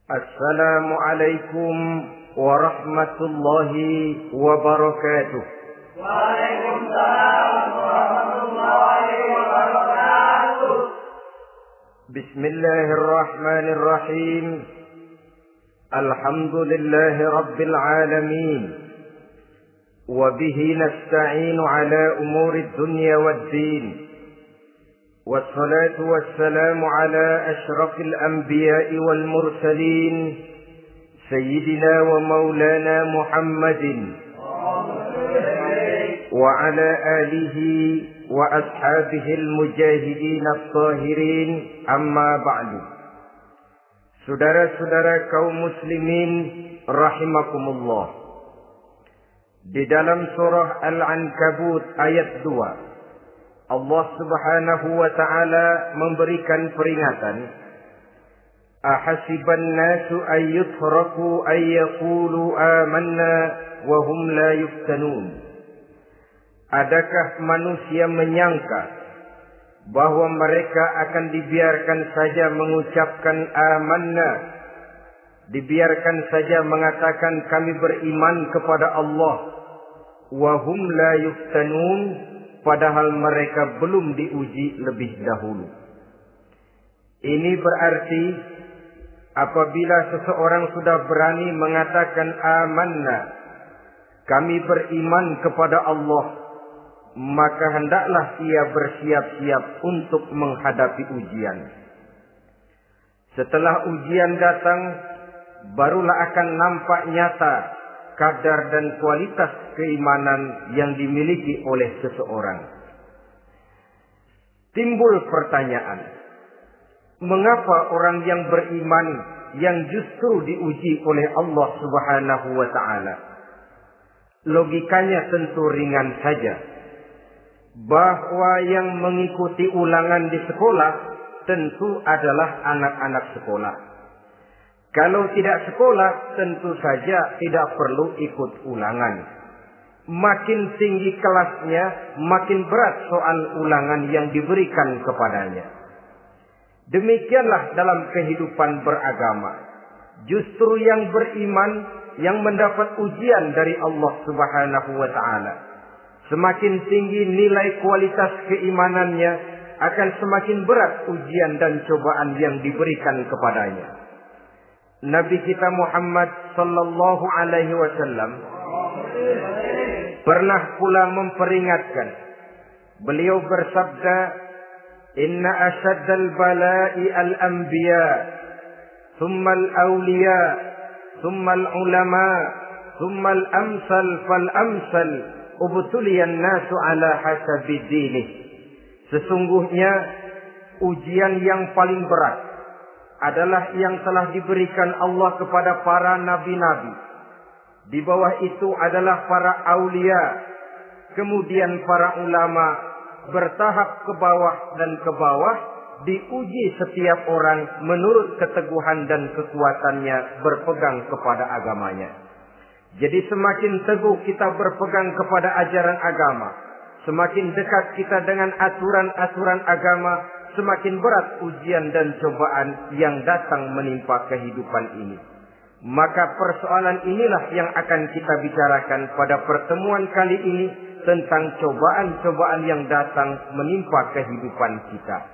Assalamualaikum warahmatullahi wabarakatuh. Waalaikumsalam warahmatullahi wabarakatuh. Bismillahirrahmanirrahim. Alhamdulillahi rabbil alamin. Wabihi nasta'inu ala umurid dunya waddin. والصلاة والسلام على أشرف الأنبياء والمرسلين سيدنا ومولانا محمد وعلى آله وأصحابه المجاهدين الطاهرين أما بعد. Saudara-saudara kaum muslimin rahimakumullah. Di dalam surah Al-Ankabut ayat 2, Allah subhanahu wa ta'ala memberikan peringatan. Ahasiban nasu ayyutraku ayyakulu amanna wa hum la yuftanun. Adakah manusia menyangka bahwa mereka akan dibiarkan saja mengucapkan amanna, dibiarkan saja mengatakan kami beriman kepada Allah, wa hum la yuftanun, padahal mereka belum diuji lebih dahulu. Ini berarti apabila seseorang sudah berani mengatakan amanna, kami beriman kepada Allah, maka hendaklah ia bersiap-siap untuk menghadapi ujian. Setelah ujian datang, barulah akan nampak nyata kadar dan kualitas keimanan yang dimiliki oleh seseorang. Timbul pertanyaan, mengapa orang yang beriman yang justru diuji oleh Allah Subhanahu wa ta'ala? Logikanya tentu ringan saja, bahwa yang mengikuti ulangan di sekolah tentu adalah anak-anak sekolah. Kalau tidak sekolah, tentu saja tidak perlu ikut ulangan. Makin tinggi kelasnya, makin berat soal ulangan yang diberikan kepadanya. Demikianlah dalam kehidupan beragama. Justru yang beriman, yang mendapat ujian dari Allah Subhanahu wa ta'ala, semakin tinggi nilai kualitas keimanannya, akan semakin berat ujian dan cobaan yang diberikan kepadanya. Nabi kita Muhammad sallallahu alaihi wasallam pernah pula memperingatkan. Beliau bersabda, "Inna asyaddal bala'i al-anbiya, thumma al-awliya, thumma al-ulama, thumma al-amsal fal-amsal, ubtuliyan nasu ala hasabi dinih." Sesungguhnya ujian yang paling berat adalah yang telah diberikan Allah kepada para nabi-nabi. Di bawah itu adalah para aulia, kemudian para ulama, bertahap ke bawah dan ke bawah, diuji setiap orang menurut keteguhan dan kekuatannya berpegang kepada agamanya. Jadi semakin teguh kita berpegang kepada ajaran agama, semakin dekat kita dengan aturan-aturan agama, semakin berat ujian dan cobaan yang datang menimpa kehidupan ini. Maka persoalan inilah yang akan kita bicarakan pada pertemuan kali ini, tentang cobaan-cobaan yang datang menimpa kehidupan kita.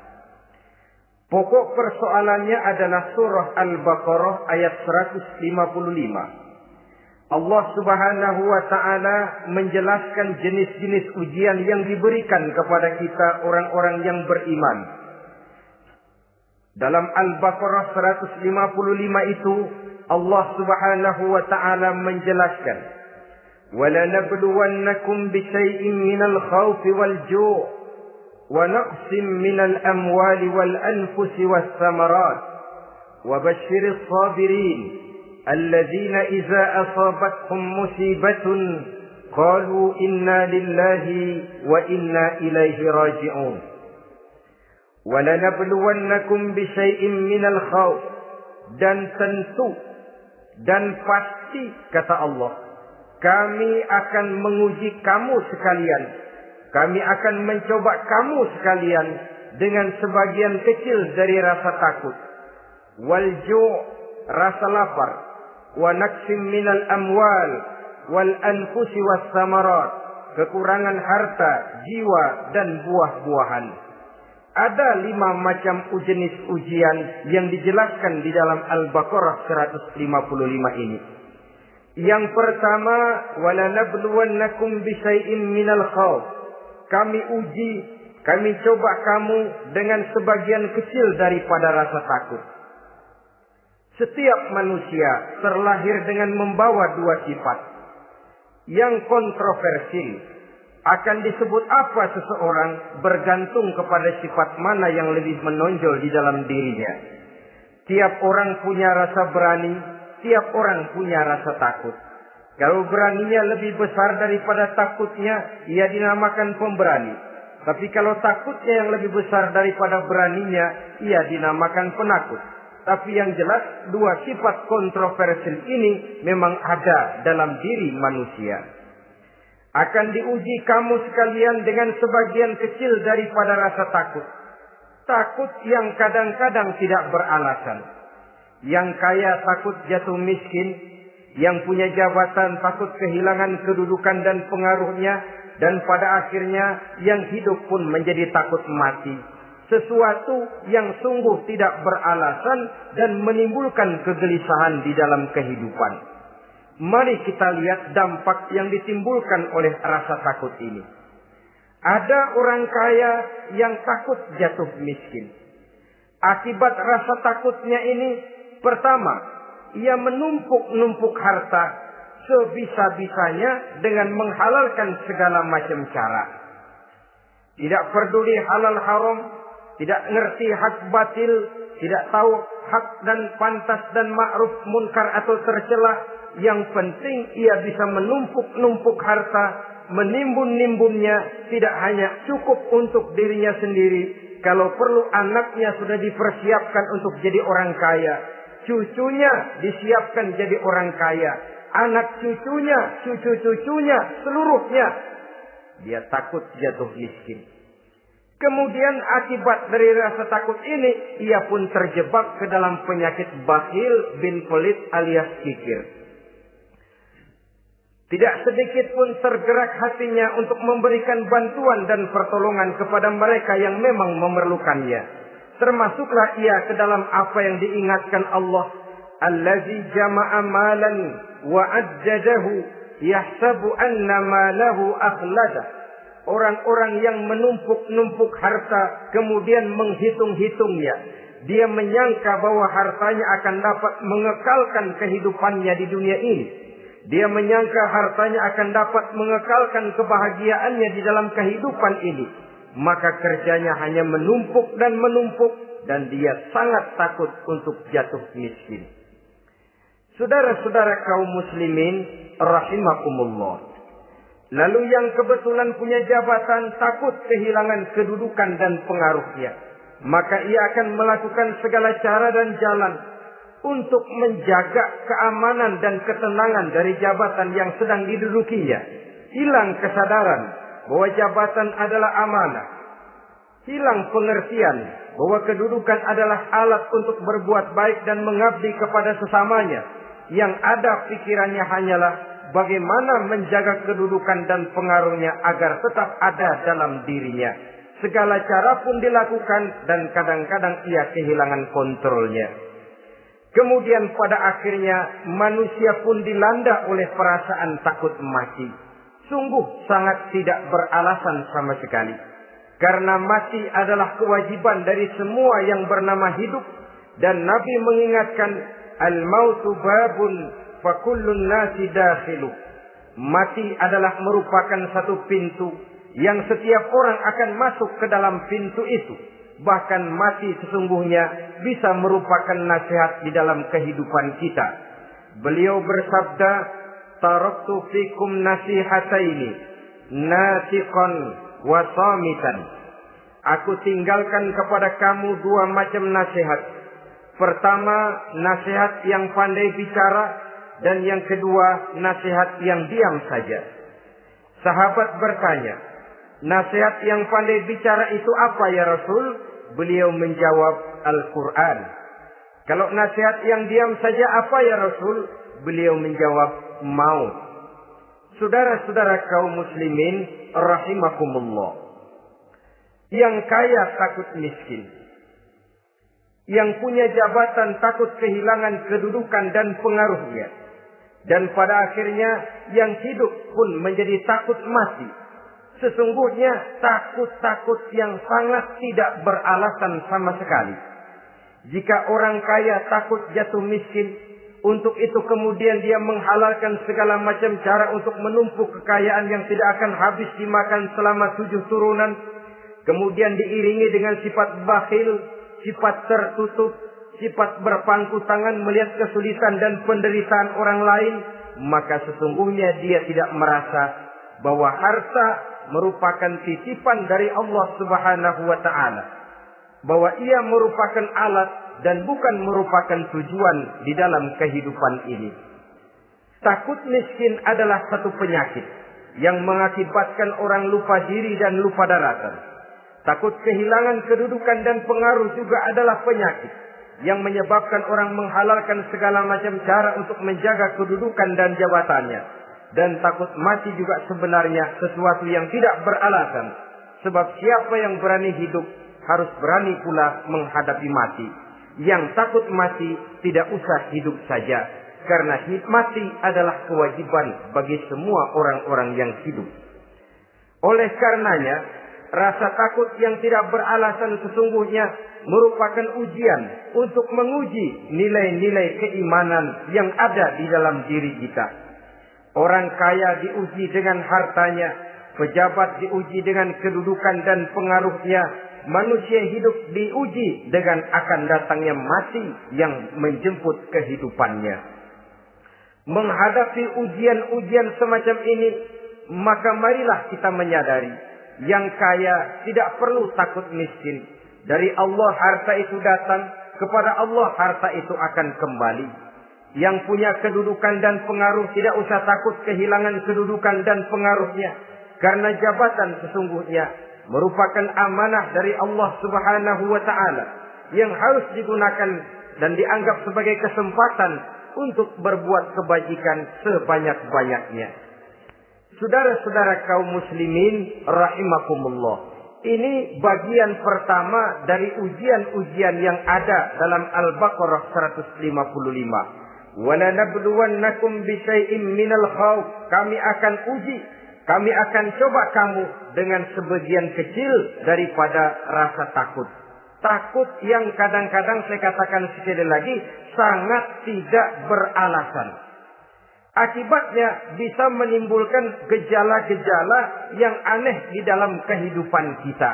Pokok persoalannya adalah surah Al-Baqarah ayat 155. Allah Subhanahu wa ta'ala menjelaskan jenis-jenis ujian yang diberikan kepada kita orang-orang yang beriman. Dalam Al-Baqarah 155 itu Allah Subhanahu wa ta'ala menjelaskan, وَلَنَبْلُوَنَّكُمْ بِشَيْءٍ مِّنَ الْخَوْفِ وَالْجُوعِ وَنَقْصٍ مِّنَ الْأَمْوَالِ وَالْأَنفُسِ وَالثَّمَرَاتِ وَبَشِّرِ الصَّابِرِينَ الَّذِينَ إِذَا أَصَابَتْهُمْ مُصِيبَةٌ قَالُوا إِنَّا لِلَّهِ وَإِنَّا إِلَيْهِ رَاجِعُونَ. وَلَنَبْلُوَنَّكُمْ بِشَيْءٍ مِّنَ الْخَوْفِ, dan tentu dan pasti kata Allah, kami akan menguji kamu sekalian, kami akan mencoba kamu sekalian dengan sebagian kecil dari rasa takut. Wal ju', rasa lapar, wa naqsim minal amwal wal anfusi was samarat, kekurangan harta, jiwa dan buah-buahan. Ada 5 macam jenis ujian yang dijelaskan di dalam Al-Baqarah 155 ini. Yang pertama, walanabluwannakum bisyai'im minal khawf. Kami uji, kami coba kamu dengan sebagian kecil daripada rasa takut. Setiap manusia terlahir dengan membawa 2 sifat. Yang kontroversi, akan disebut apa seseorang bergantung kepada sifat mana yang lebih menonjol di dalam dirinya. Tiap orang punya rasa berani, tiap orang punya rasa takut. Kalau beraninya lebih besar daripada takutnya, ia dinamakan pemberani. Tapi kalau takutnya yang lebih besar daripada beraninya, ia dinamakan penakut. Tapi yang jelas 2 sifat kontroversial ini memang ada dalam diri manusia. Akan diuji kamu sekalian dengan sebagian kecil daripada rasa takut. Takut yang kadang-kadang tidak beralasan. Yang kaya takut jatuh miskin. Yang punya jabatan takut kehilangan kedudukan dan pengaruhnya. Dan pada akhirnya yang hidup pun menjadi takut mati. Sesuatu yang sungguh tidak beralasan dan menimbulkan kegelisahan di dalam kehidupan. Mari kita lihat dampak yang ditimbulkan oleh rasa takut ini. Ada orang kaya yang takut jatuh miskin. Akibat rasa takutnya ini, pertama, ia menumpuk-numpuk harta sebisa-bisanya dengan menghalalkan segala macam cara. Tidak peduli halal haram, tidak ngerti hak batil, tidak tahu hak dan pantas dan ma'ruf munkar atau tercela. Yang penting ia bisa menumpuk-numpuk harta, menimbun-nimbunnya, tidak hanya cukup untuk dirinya sendiri. Kalau perlu anaknya sudah dipersiapkan untuk jadi orang kaya. Cucunya disiapkan jadi orang kaya. Anak cucunya, cucu-cucunya, seluruhnya. Dia takut jatuh miskin. Kemudian akibat dari rasa takut ini, ia pun terjebak ke dalam penyakit bakhil bin pelit alias kikir. Tidak sedikit pun tergerak hatinya untuk memberikan bantuan dan pertolongan kepada mereka yang memang memerlukannya. Termasuklah ia ke dalam apa yang diingatkan Allah. Allazi jama'a malan wa ajjadahu yahsabu anna malahu akhlada. Orang-orang yang menumpuk-numpuk harta kemudian menghitung-hitungnya. Dia menyangka bahwa hartanya akan dapat mengekalkan kehidupannya di dunia ini. Dia menyangka hartanya akan dapat mengekalkan kebahagiaannya di dalam kehidupan ini. Maka kerjanya hanya menumpuk dan menumpuk. Dan dia sangat takut untuk jatuh miskin. Saudara-saudara kaum muslimin rahimakumullah. Lalu yang kebetulan punya jabatan takut kehilangan kedudukan dan pengaruhnya. Maka ia akan melakukan segala cara dan jalan untuk menjaga keamanan dan ketenangan dari jabatan yang sedang didudukinya. Hilang kesadaran bahwa jabatan adalah amanah. Hilang pengertian bahwa kedudukan adalah alat untuk berbuat baik dan mengabdi kepada sesamanya. Yang ada pikirannya hanyalah bagaimana menjaga kedudukan dan pengaruhnya agar tetap ada dalam dirinya. Segala cara pun dilakukan dan kadang-kadang ia kehilangan kontrolnya. Kemudian pada akhirnya manusia pun dilanda oleh perasaan takut mati. Sungguh sangat tidak beralasan sama sekali. Karena mati adalah kewajiban dari semua yang bernama hidup. Dan Nabi mengingatkan, al-mautu babun fakullun nasi dakhilu. Mati adalah merupakan satu pintu yang setiap orang akan masuk ke dalam pintu itu. Bahkan mati sesungguhnya bisa merupakan nasihat di dalam kehidupan kita. Beliau bersabda, taraktu fikum nasihataini, nasiqan wa samitan. Aku tinggalkan kepada kamu 2 macam nasihat. Pertama, nasihat yang pandai bicara, dan yang kedua, nasihat yang diam saja. Sahabat bertanya, nasihat yang pandai bicara itu apa ya Rasul? Beliau menjawab, Al-Quran. Kalau nasihat yang diam saja apa ya Rasul? Beliau menjawab, mau. Saudara-saudara kaum muslimin rahimakumullah. Yang kaya takut miskin. Yang punya jabatan takut kehilangan kedudukan dan pengaruhnya. Dan pada akhirnya yang hidup pun menjadi takut mati. Sesungguhnya takut-takut yang sangat tidak beralasan sama sekali. Jika orang kaya takut jatuh miskin, untuk itu kemudian dia menghalalkan segala macam cara untuk menumpuk kekayaan yang tidak akan habis dimakan selama 7 turunan. Kemudian diiringi dengan sifat bakhil, sifat tertutup, sifat berpangku tangan melihat kesulitan dan penderitaan orang lain. Maka sesungguhnya dia tidak merasa bahwa harta merupakan titipan dari Allah Subhanahu wa ta'ala. Bahwa ia merupakan alat dan bukan merupakan tujuan di dalam kehidupan ini. Takut miskin adalah satu penyakit yang mengakibatkan orang lupa diri dan lupa daratan. Takut kehilangan kedudukan dan pengaruh juga adalah penyakit yang menyebabkan orang menghalalkan segala macam cara untuk menjaga kedudukan dan jabatannya. Dan takut mati juga sebenarnya sesuatu yang tidak beralasan. Sebab siapa yang berani hidup harus berani pula menghadapi mati. Yang takut mati tidak usah hidup saja. Karena mati adalah kewajiban bagi semua orang-orang yang hidup. Oleh karenanya, rasa takut yang tidak beralasan sesungguhnya merupakan ujian untuk menguji nilai-nilai keimanan yang ada di dalam diri kita. Orang kaya diuji dengan hartanya, pejabat diuji dengan kedudukan dan pengaruhnya, manusia hidup diuji dengan akan datangnya mati yang menjemput kehidupannya. Menghadapi ujian-ujian semacam ini, maka marilah kita menyadari, yang kaya tidak perlu takut miskin. Dari Allah harta itu datang, kepada Allah harta itu akan kembali. Yang punya kedudukan dan pengaruh tidak usah takut kehilangan kedudukan dan pengaruhnya. Karena jabatan sesungguhnya merupakan amanah dari Allah Subhanahu wa ta'ala. Yang harus digunakan dan dianggap sebagai kesempatan untuk berbuat kebajikan sebanyak-banyaknya. Saudara-saudara kaum muslimin rahimakumullah. Ini bagian pertama dari ujian-ujian yang ada dalam Al-Baqarah 155. وَلَنَبْلُوَنَّكُمْ بِشَيْءٍ مِّنَ الْخَوْفِ. Kami akan uji, kami akan coba kamu dengan sebagian kecil daripada rasa takut. Takut yang kadang-kadang saya katakan sekali lagi sangat tidak beralasan. Akibatnya bisa menimbulkan gejala-gejala yang aneh di dalam kehidupan kita.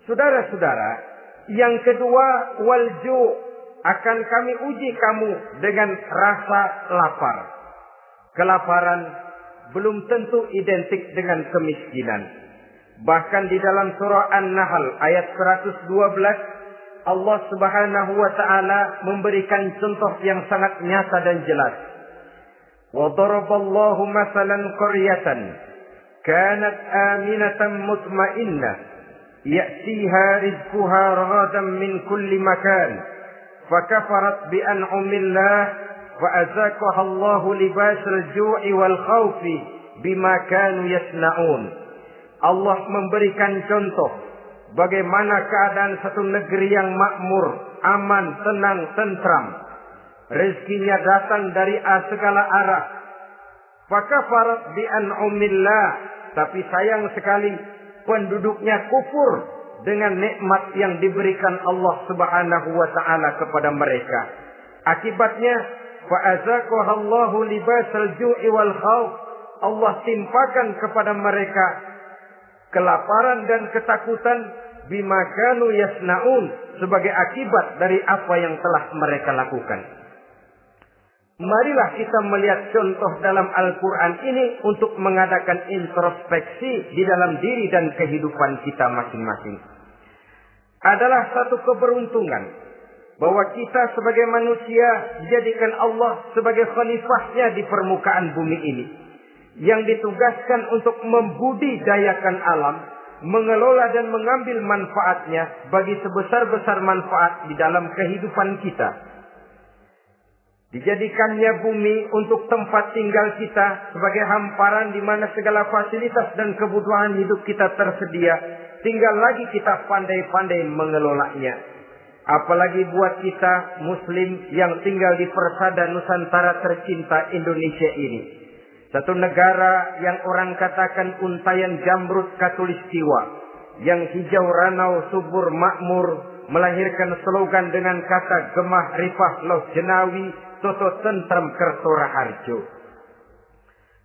Saudara-saudara, yang kedua, walju, akan kami uji kamu dengan rasa lapar. Kelaparan belum tentu identik dengan kemiskinan. Bahkan di dalam surah An-Nahl ayat 112, Allah Subhanahu wa ta'ala memberikan contoh yang sangat nyata dan jelas. وَضَرَبَ اللَّهُ مَثَلًا قَرْيَةً كَانَتْ آمِنَةً مُطْمَئِنَّةً يَأْتِيهَا رِزْقُهَا رَغَدًا مِنْ كُلِّ مَكَانٍ فَكَفَرَتْ بِأَنْعُمِ اللَّهِ فَأَذَاقَهَا اللَّهُ لِبَاسَ الْجُوعِ وَالْخَوْفِ بِمَا كَانُوا يَصْنَعُونَ. Allah memberikan contoh bagaimana keadaan satu negeri yang makmur, aman, tenang, tentram. Rezekinya datang dari segala arah. Fakafarat bi an'umillah, tapi sayang sekali penduduknya kufur dengan nikmat yang diberikan Allah Subhanahu wa ta'ala kepada mereka. Akibatnya fa'azaqahallahu libasal ju'i wal khauf. Allah timpakan kepada mereka kelaparan dan ketakutan bima kanu yasnaun, sebagai akibat dari apa yang telah mereka lakukan. Marilah kita melihat contoh dalam Al-Quran ini untuk mengadakan introspeksi di dalam diri dan kehidupan kita masing-masing. Adalah satu keberuntungan bahwa kita sebagai manusia dijadikan Allah sebagai khalifahnya di permukaan bumi ini, yang ditugaskan untuk membudidayakan alam, mengelola dan mengambil manfaatnya bagi sebesar-besar manfaat di dalam kehidupan kita. Dijadikannya bumi untuk tempat tinggal kita sebagai hamparan di mana segala fasilitas dan kebutuhan hidup kita tersedia. Tinggal lagi kita pandai-pandai mengelolanya. Apalagi buat kita Muslim yang tinggal di persada Nusantara tercinta Indonesia ini. Satu negara yang orang katakan untayan jamrut katulistiwa, yang hijau ranau subur makmur, melahirkan slogan dengan kata gemah rifah loh jenawi toto tentrem kerto raharjo.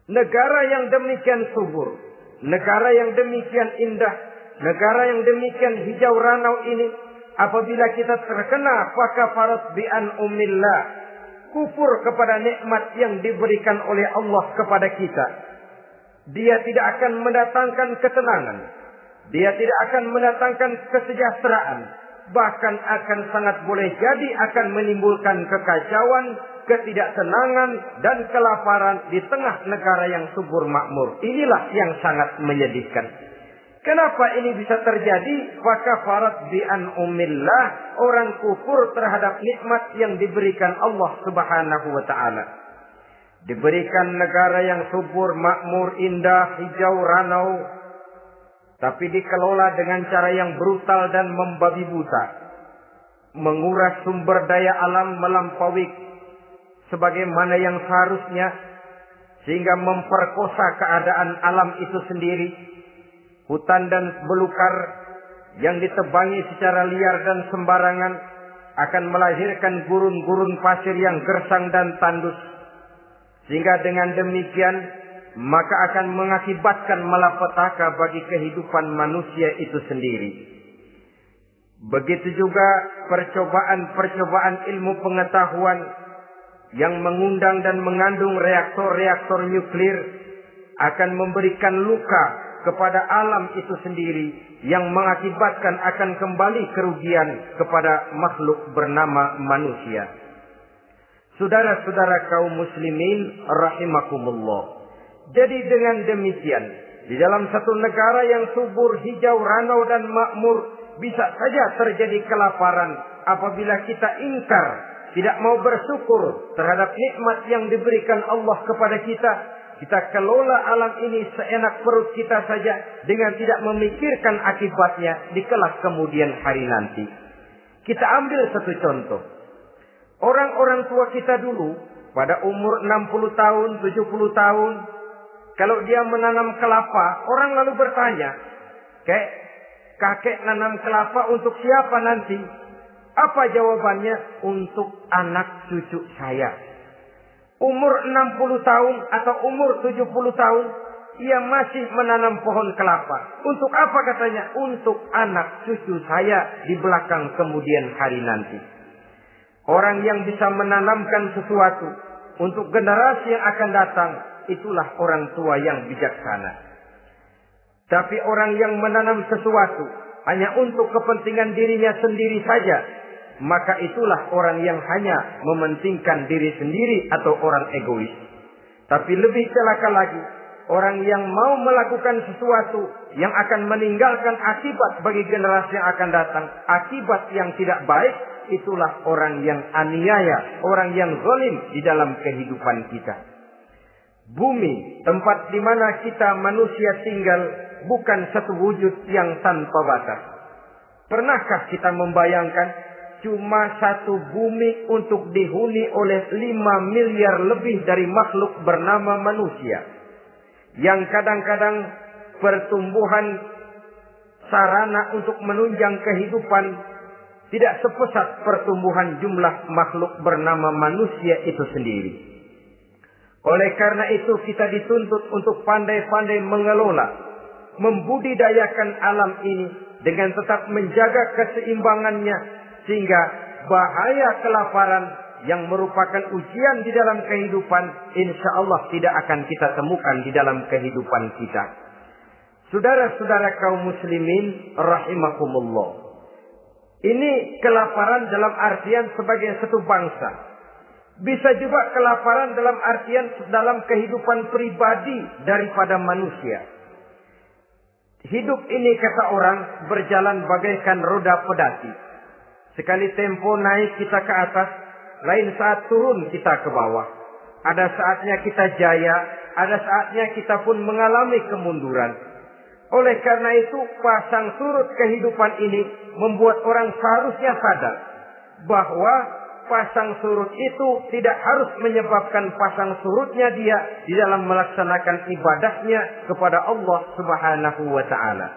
Negara yang demikian subur, negara yang demikian indah, negara yang demikian hijau ranau ini, apabila kita terkena fakafarat bi an'umillah, kufur kepada nikmat yang diberikan oleh Allah kepada kita, dia tidak akan mendatangkan ketenangan, dia tidak akan mendatangkan kesejahteraan, bahkan akan sangat boleh jadi akan menimbulkan kekacauan, ketidaktenangan dan kelaparan di tengah negara yang subur makmur. Inilah yang sangat menyedihkan. Kenapa ini bisa terjadi? Fakafarat bi an'umillah, orang kufur terhadap nikmat yang diberikan Allah Subhanahu wa taala. Diberikan negara yang subur, makmur, indah, hijau ranau, tapi dikelola dengan cara yang brutal dan membabi buta. Menguras sumber daya alam melampaui sebagaimana yang seharusnya, sehingga memperkosa keadaan alam itu sendiri. Hutan dan belukar yang ditebangi secara liar dan sembarangan akan melahirkan gurun-gurun pasir yang gersang dan tandus. Sehingga dengan demikian maka akan mengakibatkan malapetaka bagi kehidupan manusia itu sendiri. Begitu juga percobaan-percobaan ilmu pengetahuan yang mengundang dan mengandung reaktor-reaktor nuklir akan memberikan luka kepada alam itu sendiri, yang mengakibatkan akan kembali kerugian kepada makhluk bernama manusia. Saudara-saudara kaum muslimin rahimakumullah. Jadi dengan demikian, di dalam satu negara yang subur, hijau, ranau dan makmur, bisa saja terjadi kelaparan apabila kita ingkar, tidak mau bersyukur terhadap nikmat yang diberikan Allah kepada kita. Kita kelola alam ini seenak perut kita saja dengan tidak memikirkan akibatnya di kelak kemudian hari nanti. Kita ambil satu contoh. Orang-orang tua kita dulu pada umur 60 tahun, 70 tahun, kalau dia menanam kelapa, orang lalu bertanya, kakek nanam kelapa untuk siapa nanti? Apa jawabannya? Untuk anak cucu saya. Umur 60 tahun atau umur 70 tahun, ia masih menanam pohon kelapa. Untuk apa katanya? Untuk anak cucu saya di belakang kemudian hari nanti. Orang yang bisa menanamkan sesuatu untuk generasi yang akan datang, itulah orang tua yang bijaksana. Tapi orang yang menanam sesuatu hanya untuk kepentingan dirinya sendiri saja, maka itulah orang yang hanya mementingkan diri sendiri atau orang egois. Tapi lebih celaka lagi, orang yang mau melakukan sesuatu yang akan meninggalkan akibat bagi generasi yang akan datang, akibat yang tidak baik, itulah orang yang aniaya, orang yang zalim di dalam kehidupan kita. Bumi, tempat di mana kita manusia tinggal, bukan satu wujud yang tanpa batas. Pernahkah kita membayangkan cuma satu bumi untuk dihuni oleh 5 miliar lebih dari makhluk bernama manusia, yang kadang-kadang pertumbuhan sarana untuk menunjang kehidupan tidak sepesat pertumbuhan jumlah makhluk bernama manusia itu sendiri. Oleh karena itu kita dituntut untuk pandai-pandai mengelola, membudidayakan alam ini dengan tetap menjaga keseimbangannya, sehingga bahaya kelaparan yang merupakan ujian di dalam kehidupan, insya Allah tidak akan kita temukan di dalam kehidupan kita. Saudara-saudara kaum muslimin rahimakumullah. Ini kelaparan dalam artian sebagai satu bangsa. Bisa juga kelaparan dalam artian dalam kehidupan pribadi daripada manusia. Hidup ini kata orang berjalan bagaikan roda pedati. Sekali tempo naik kita ke atas, lain saat turun kita ke bawah. Ada saatnya kita jaya, ada saatnya kita pun mengalami kemunduran. Oleh karena itu, pasang surut kehidupan ini membuat orang seharusnya sadar bahwa pasang surut itu tidak harus menyebabkan pasang surutnya dia di dalam melaksanakan ibadahnya kepada Allah Subhanahu wa Ta'ala.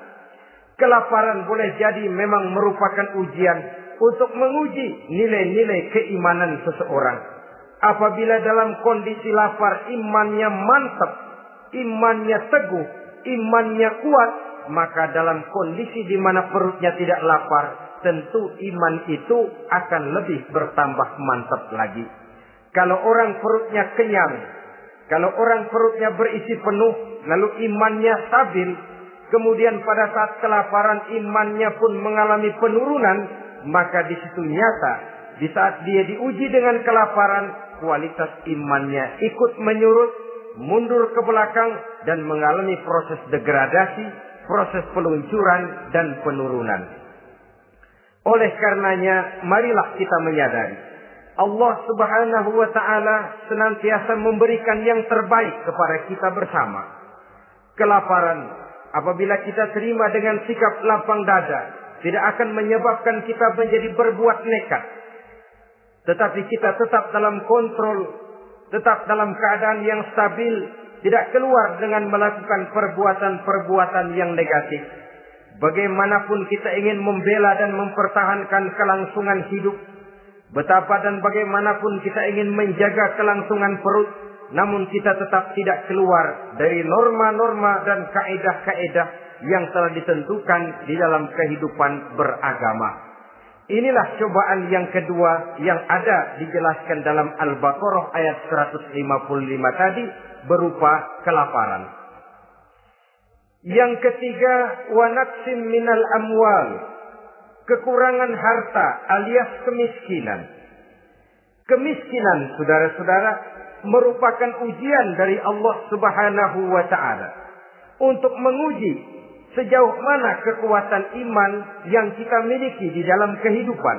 Kelaparan boleh jadi memang merupakan ujian untuk menguji nilai-nilai keimanan seseorang. Apabila dalam kondisi lapar imannya mantap, imannya teguh, imannya kuat, maka dalam kondisi di mana perutnya tidak lapar, tentu iman itu akan lebih bertambah mantap lagi. Kalau orang perutnya kenyang, kalau orang perutnya berisi penuh, lalu imannya stabil, kemudian pada saat kelaparan imannya pun mengalami penurunan, maka di situ nyata, di saat dia diuji dengan kelaparan, kualitas imannya ikut menyurut, mundur ke belakang, dan mengalami proses degradasi, proses peluncuran dan penurunan. Oleh karenanya, marilah kita menyadari Allah Subhanahu wa Ta'ala senantiasa memberikan yang terbaik kepada kita bersama. Kelaparan, apabila kita terima dengan sikap lapang dada, tidak akan menyebabkan kita menjadi berbuat nekat. Tetapi kita tetap dalam kontrol, tetap dalam keadaan yang stabil, tidak keluar dengan melakukan perbuatan-perbuatan yang negatif. Bagaimanapun kita ingin membela dan mempertahankan kelangsungan hidup, betapa dan bagaimanapun kita ingin menjaga kelangsungan perut, namun kita tetap tidak keluar dari norma-norma dan kaedah-kaedah yang telah ditentukan di dalam kehidupan beragama. Inilah cobaan yang kedua yang ada dijelaskan dalam Al-Baqarah ayat 155 tadi, berupa kelaparan. Yang ketiga, wa naqsim minal amwal, kekurangan harta alias kemiskinan. Kemiskinan, saudara-saudara, merupakan ujian dari Allah Subhanahu wa Ta'ala untuk menguji sejauh mana kekuatan iman yang kita miliki di dalam kehidupan.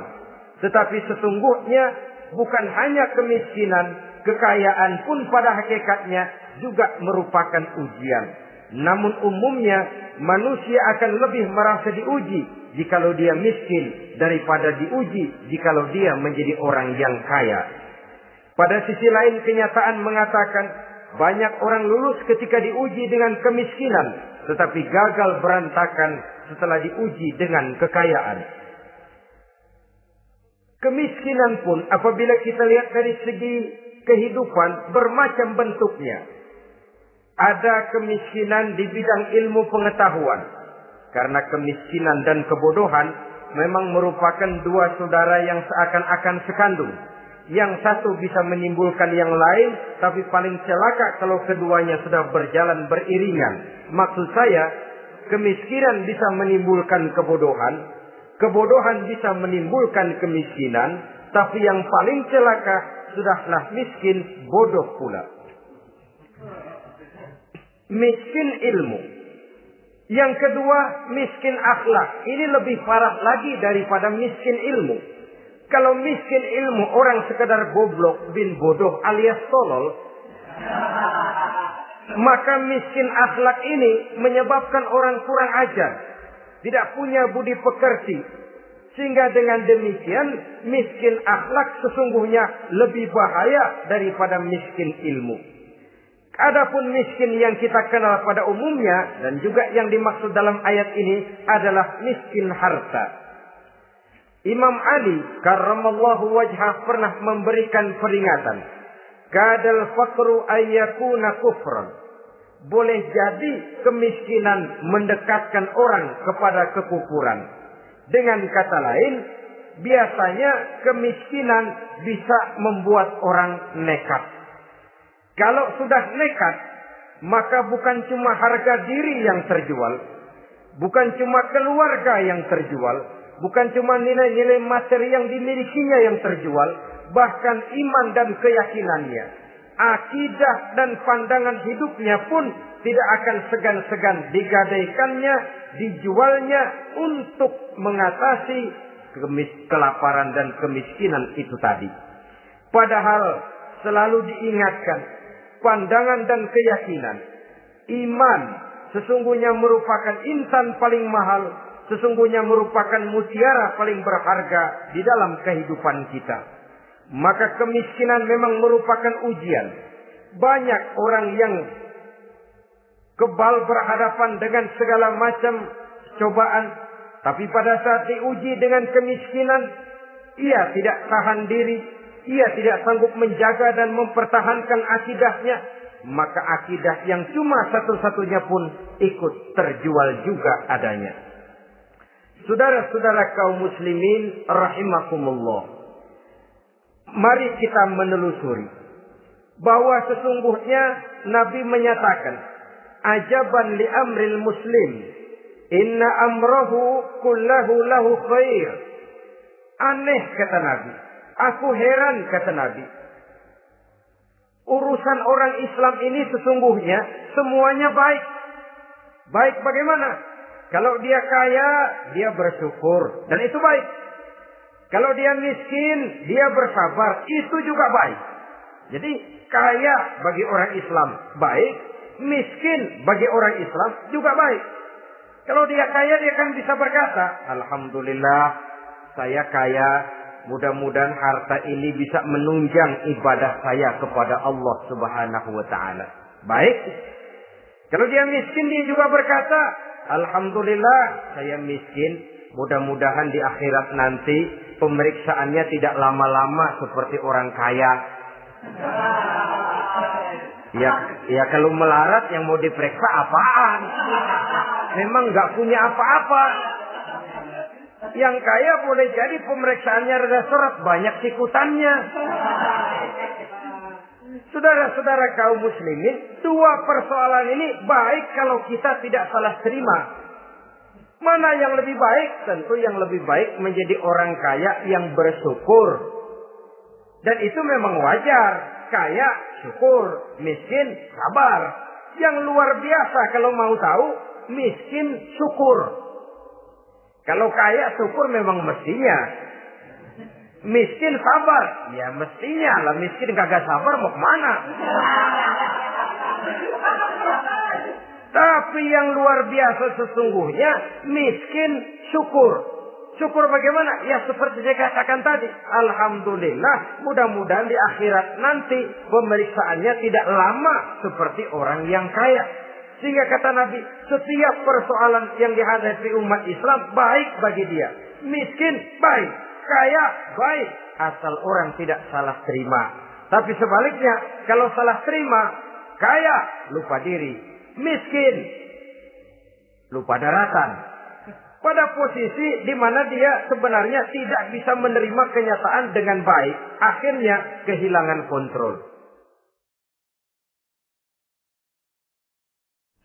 Tetapi sesungguhnya bukan hanya kemiskinan, kekayaan pun pada hakikatnya juga merupakan ujian. Namun umumnya manusia akan lebih merasa diuji jikalau dia miskin daripada diuji jikalau dia menjadi orang yang kaya. Pada sisi lain kenyataan mengatakan banyak orang lulus ketika diuji dengan kemiskinan, tetapi gagal berantakan setelah diuji dengan kekayaan. Kemiskinan pun apabila kita lihat dari segi kehidupan bermacam bentuknya. Ada kemiskinan di bidang ilmu pengetahuan. Karena kemiskinan dan kebodohan memang merupakan dua saudara yang seakan-akan sekandung. Yang satu bisa menimbulkan yang lain, tapi paling celaka kalau keduanya sudah berjalan beriringan. Maksud saya, kemiskinan bisa menimbulkan kebodohan, kebodohan bisa menimbulkan kemiskinan, tapi yang paling celaka sudahlah miskin, bodoh pula. Miskin ilmu. Yang kedua, miskin akhlak. Ini lebih parah lagi daripada miskin ilmu. Kalau miskin ilmu orang sekedar goblok bin bodoh alias tolol, maka miskin akhlak ini menyebabkan orang kurang ajar, tidak punya budi pekerti. Sehingga dengan demikian miskin akhlak sesungguhnya lebih bahaya daripada miskin ilmu. Adapun miskin yang kita kenal pada umumnya dan juga yang dimaksud dalam ayat ini adalah miskin harta. Imam Ali karramallahu wajhah pernah memberikan peringatan. Kadal faqru ayyakuna kufran. Boleh jadi kemiskinan mendekatkan orang kepada kekufuran. Dengan kata lain, biasanya kemiskinan bisa membuat orang nekat. Kalau sudah nekat, maka bukan cuma harga diri yang terjual, bukan cuma keluarga yang terjual, bukan cuma nilai-nilai materi yang dimilikinya yang terjual, bahkan iman dan keyakinannya, akidah dan pandangan hidupnya pun tidak akan segan-segan digadaikannya, dijualnya untuk mengatasi kelaparan dan kemiskinan itu tadi. Padahal selalu diingatkan, pandangan dan keyakinan, iman sesungguhnya merupakan insan paling mahal, sesungguhnya merupakan mutiara paling berharga di dalam kehidupan kita. Maka kemiskinan memang merupakan ujian. Banyak orang yang kebal berhadapan dengan segala macam cobaan, tapi pada saat diuji dengan kemiskinan, ia tidak tahan diri, ia tidak sanggup menjaga dan mempertahankan akidahnya, maka akidah yang cuma satu-satunya pun ikut terjual juga adanya. Saudara-saudara kaum muslimin rahimakumullah, mari kita menelusuri bahwa sesungguhnya Nabi menyatakan, ajaban li amril muslim, inna amrahu kullahu lahu khair. Aneh kata Nabi, aku heran kata Nabi, urusan orang Islam ini sesungguhnya semuanya baik. Baik bagaimana? Kalau dia kaya, dia bersyukur, dan itu baik. Kalau dia miskin, dia bersabar, itu juga baik. Jadi kaya bagi orang Islam baik, miskin bagi orang Islam juga baik. Kalau dia kaya, dia kan bisa berkata, alhamdulillah saya kaya, mudah-mudahan harta ini bisa menunjang ibadah saya kepada Allah Subhanahu wa taala. Baik. Kalau dia miskin, dia juga berkata, alhamdulillah saya miskin, mudah-mudahan di akhirat nanti pemeriksaannya tidak lama-lama seperti orang kaya. Ya kalau melarat yang mau diperiksa apaan? Memang nggak punya apa-apa. Yang kaya boleh jadi pemeriksaannya rada seret, banyak sikutannya. Saudara-saudara kaum muslimin, dua persoalan ini baik kalau kita tidak salah terima. Mana yang lebih baik? Tentu yang lebih baik menjadi orang kaya yang bersyukur. Dan itu memang wajar. Kaya, syukur. Miskin, sabar. Yang luar biasa kalau mau tahu, miskin, syukur. Kalau kaya, syukur memang mestinya. Miskin, sabar. Ya mestinya lah. Miskin kagak sabar mau kemana? Tapi yang luar biasa sesungguhnya, miskin, syukur. Syukur bagaimana? Ya seperti saya katakan tadi. Alhamdulillah, mudah-mudahan di akhirat nanti pemeriksaannya tidak lama seperti orang yang kaya. Sehingga kata Nabi, setiap persoalan yang dihadapi umat Islam baik bagi dia. Miskin, baik. Kaya, baik. Asal orang tidak salah terima. Tapi sebaliknya, kalau salah terima, kaya, lupa diri. Miskin, lupa daratan. Pada posisi di mana dia sebenarnya tidak bisa menerima kenyataan dengan baik. Akhirnya kehilangan kontrol.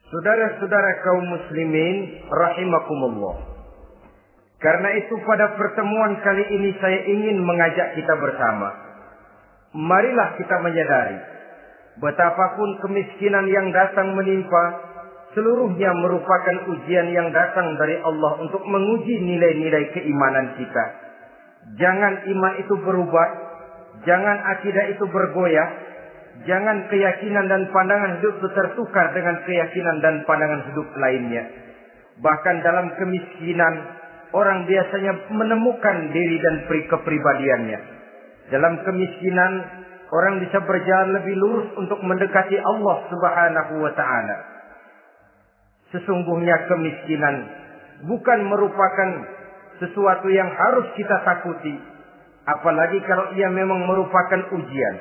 Saudara-saudara kaum muslimin rahimakumullah. Karena itu pada pertemuan kali ini saya ingin mengajak kita bersama. Marilah kita menyadari betapapun kemiskinan yang datang menimpa, seluruhnya merupakan ujian yang datang dari Allah untuk menguji nilai-nilai keimanan kita. Jangan iman itu berubah, jangan akidah itu bergoyah, jangan keyakinan dan pandangan hidup itu tertukar dengan keyakinan dan pandangan hidup lainnya. Bahkan dalam kemiskinan, orang biasanya menemukan diri dan kepribadiannya. Dalam kemiskinan, orang bisa berjalan lebih lurus untuk mendekati Allah Subhanahu wa taala. Sesungguhnya kemiskinan bukan merupakan sesuatu yang harus kita takuti. Apalagi kalau ia memang merupakan ujian.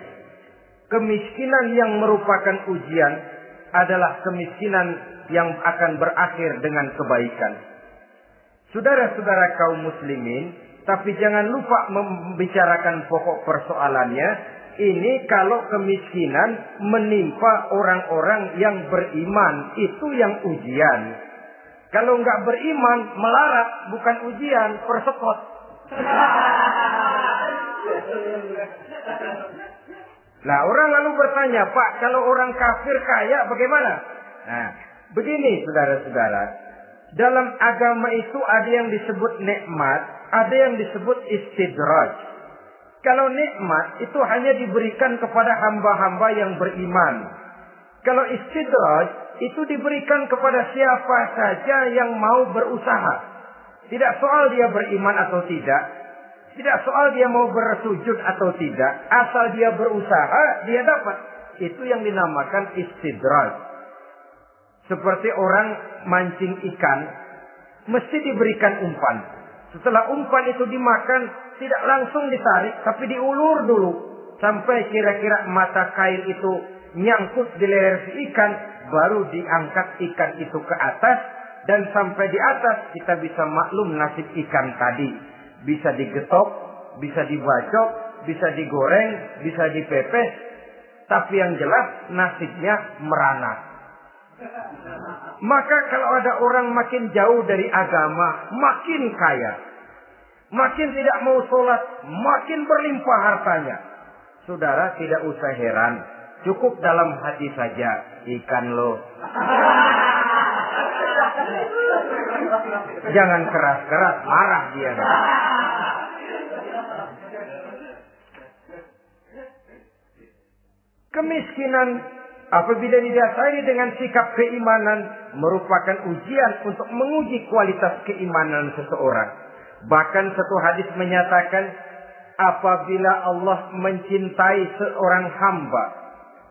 Kemiskinan yang merupakan ujian adalah kemiskinan yang akan berakhir dengan kebaikan. Saudara-saudara kaum muslimin, tapi jangan lupa membicarakan pokok persoalannya. Ini kalau kemiskinan menimpa orang-orang yang beriman, itu yang ujian. Kalau nggak beriman, melarat, bukan ujian, persekot. Nah, orang lalu bertanya, Pak, kalau orang kafir kaya bagaimana? Nah, begini saudara-saudara. Dalam agama itu ada yang disebut nikmat, ada yang disebut istidraj. Kalau nikmat itu hanya diberikan kepada hamba-hamba yang beriman. Kalau istidraj itu diberikan kepada siapa saja yang mau berusaha. Tidak soal dia beriman atau tidak. Tidak soal dia mau bersujud atau tidak. Asal dia berusaha, dia dapat. Itu yang dinamakan istidraj. Seperti orang mancing ikan, mesti diberikan umpan. Setelah umpan itu dimakan, tidak langsung ditarik, tapi diulur dulu. Sampai kira-kira mata kail itu nyangkut di leher si ikan, baru diangkat ikan itu ke atas. Dan sampai di atas kita bisa maklum nasib ikan tadi. Bisa digetok, bisa dibacok, bisa digoreng, bisa dipepes. Tapi yang jelas nasibnya merana. Maka kalau ada orang makin jauh dari agama, makin kaya. Makin tidak mau sholat, makin berlimpah hartanya. Saudara tidak usah heran. Cukup dalam hati saja. Ikan lo. Jangan keras-keras, marah dia. Kemiskinan apabila didasari dengan sikap keimanan merupakan ujian untuk menguji kualitas keimanan seseorang. Bahkan satu hadis menyatakan apabila Allah mencintai seorang hamba,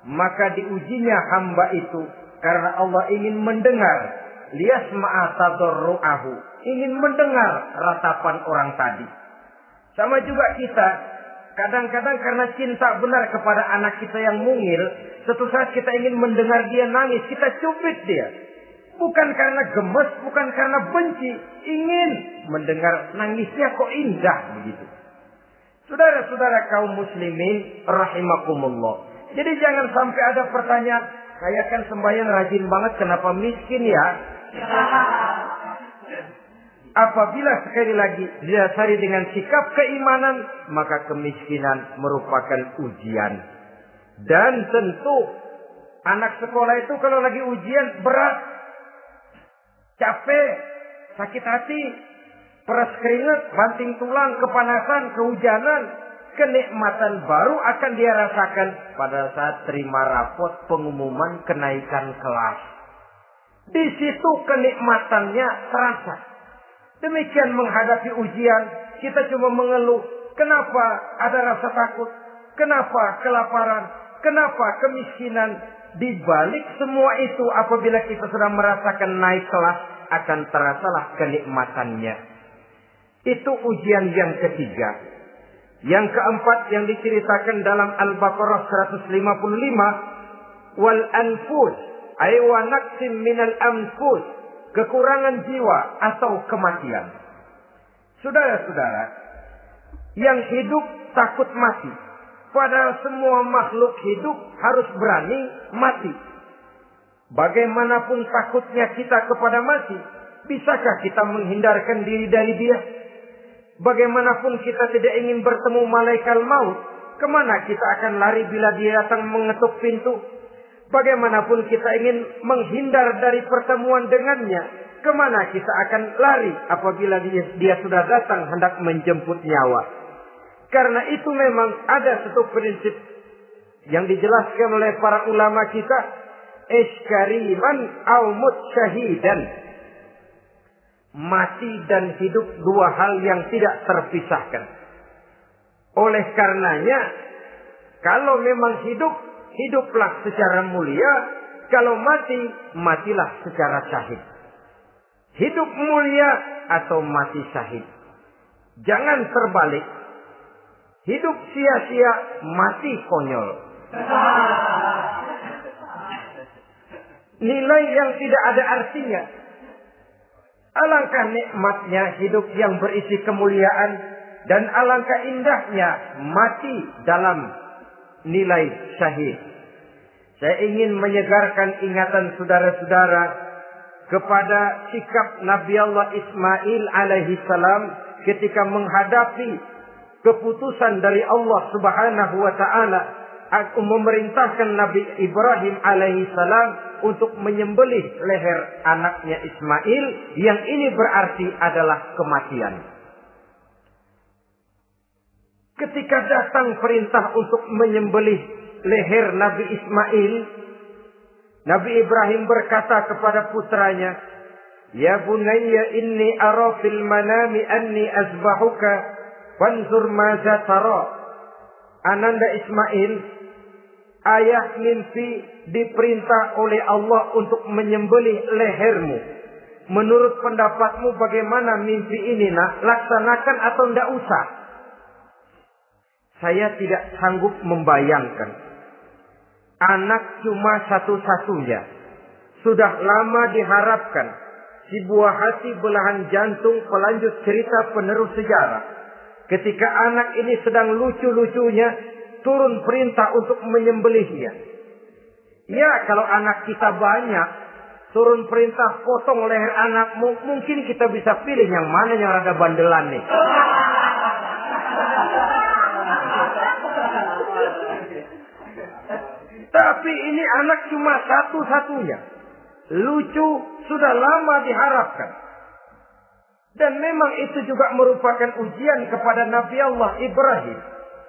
maka diujinya hamba itu karena Allah ingin mendengar liyasma'a tadarru'ahu, ingin mendengar ratapan orang tadi. Sama juga kita, kadang-kadang karena cinta benar kepada anak kita yang mungil, suatu saat kita ingin mendengar dia nangis, kita cubit dia. Bukan karena gemes, bukan karena benci, ingin mendengar nangisnya kok indah begitu. Saudara-saudara kaum muslimin rahimakumullah. Jadi jangan sampai ada pertanyaan, saya kan sembahyang rajin banget, kenapa miskin ya? Apabila sekali lagi didasari dengan sikap keimanan, maka kemiskinan merupakan ujian. Dan tentu anak sekolah itu kalau lagi ujian berat, capek, sakit hati, peras keringat, banting tulang, kepanasan, kehujanan, kenikmatan baru akan dia rasakan pada saat terima rapot pengumuman kenaikan kelas. Di situ kenikmatannya terasa. Demikian menghadapi ujian, kita cuma mengeluh. Kenapa ada rasa takut? Kenapa kelaparan? Kenapa kemiskinan? Di balik semua itu, apabila kita sudah merasakan naik kelas, akan terasalah kenikmatannya. Itu ujian yang ketiga. Yang keempat yang diceritakan dalam Al-Baqarah 155, wal anfus ay wa naqsim minal anfus, kekurangan jiwa atau kematian. Saudara-saudara, yang hidup takut mati. Padahal semua makhluk hidup harus berani mati. Bagaimanapun takutnya kita kepada mati, bisakah kita menghindarkan diri dari dia? Bagaimanapun kita tidak ingin bertemu malaikat maut, kemana kita akan lari bila dia datang mengetuk pintu? Bagaimanapun kita ingin menghindar dari pertemuan dengannya, kemana kita akan lari apabila dia sudah datang hendak menjemput nyawa? Karena itu memang ada satu prinsip yang dijelaskan oleh para ulama kita, iskariman au mut syahidan. Mati dan hidup dua hal yang tidak terpisahkan. Oleh karenanya, kalau memang hidup, hiduplah secara mulia. Kalau mati, matilah secara syahid. Hidup mulia atau mati syahid. Jangan terbalik. Hidup sia-sia, mati konyol. Nilai yang tidak ada artinya. Alangkah nikmatnya hidup yang berisi kemuliaan, dan alangkah indahnya mati dalam nilai syahid. Saya ingin menyegarkan ingatan saudara-saudara kepada sikap Nabi Allah Ismail alaihi salam ketika menghadapi keputusan dari Allah Subhanahu wa taala memerintahkan Nabi Ibrahim alaihissalam untuk menyembelih leher anaknya Ismail, yang ini berarti adalah kematian. Ketika datang perintah untuk menyembelih leher Nabi Ismail, Nabi Ibrahim berkata kepada putranya, "Ya bunayya inni ara fil manami anni azbahuka fanzur maza tara." Ananda Ismail, ayah mimpi diperintah oleh Allah untuk menyembelih lehermu. Menurut pendapatmu bagaimana mimpi ini, nak? Laksanakan atau tidak usah? Saya tidak sanggup membayangkan. Anak cuma satu-satunya. Sudah lama diharapkan. Si buah hati belahan jantung pelanjut cerita penerus sejarah. Ketika anak ini sedang lucu-lucunya, turun perintah untuk menyembelihnya. Ya, kalau anak kita banyak, turun perintah potong leher anakmu, mungkin kita bisa pilih yang mana yang rada bandelan nih. Tapi ini anak cuma satu-satunya. Lucu, sudah lama diharapkan. Dan memang itu juga merupakan ujian kepada Nabi Allah Ibrahim.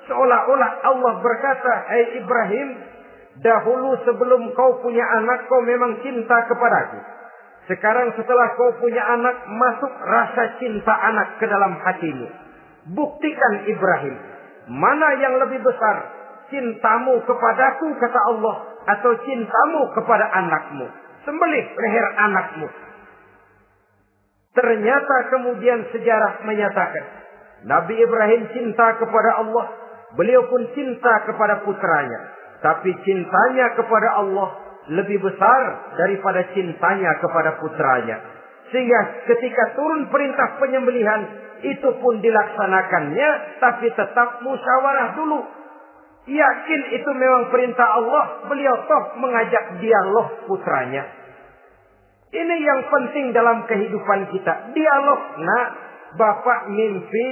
Seolah-olah Allah berkata, "Hai Ibrahim, dahulu sebelum kau punya anak, kau memang cinta kepadaku. Sekarang setelah kau punya anak, masuk rasa cinta anak ke dalam hatimu. Buktikan Ibrahim, mana yang lebih besar, cintamu kepadaku, kata Allah, atau cintamu kepada anakmu. Sembelih leher anakmu." Ternyata kemudian sejarah menyatakan, Nabi Ibrahim cinta kepada Allah, beliau pun cinta kepada putranya. Tapi cintanya kepada Allah lebih besar daripada cintanya kepada putranya. Sehingga ketika turun perintah penyembelihan, itu pun dilaksanakannya, tapi tetap musyawarah dulu. Yakin itu memang perintah Allah, beliau toh mengajak dialog putranya. Ini yang penting dalam kehidupan kita. Dialog. Nah, bapak mimpi